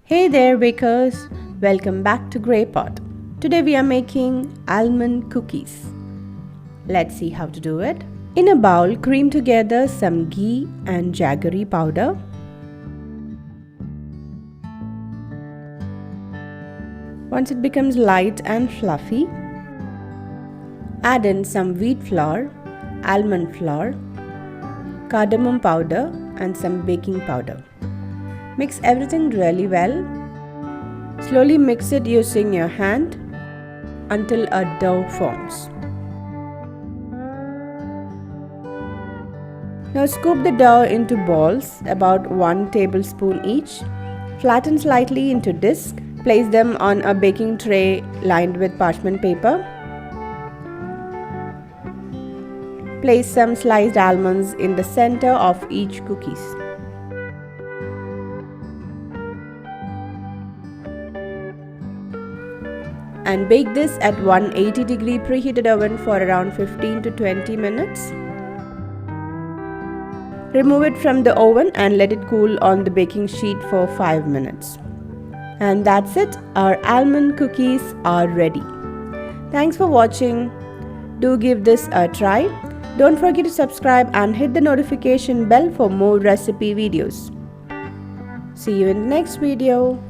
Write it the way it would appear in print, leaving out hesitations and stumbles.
Hey there bakers, welcome back to Grey Pot. Today we are making almond cookies. Let's see how to do it. In a bowl, cream together some ghee and jaggery powder. Once it becomes light and fluffy, add in some wheat flour, almond flour, cardamom powder and some baking powder. Mix everything really well. Slowly mix it using your hand until a dough forms. Now scoop the dough into balls, about 1 tablespoon each. Flatten slightly into disc. Place them on a baking tray lined with parchment paper. Place some sliced almonds in the center of each cookies. And bake this at 180-degree preheated oven for around 15 to 20 minutes. Remove it from the oven and let it cool on the baking sheet for 5 minutes. And that's it, our almond cookies are ready. Thanks for watching. Do give this a try. Don't forget to subscribe and hit the notification bell for more recipe videos. See you in the next video.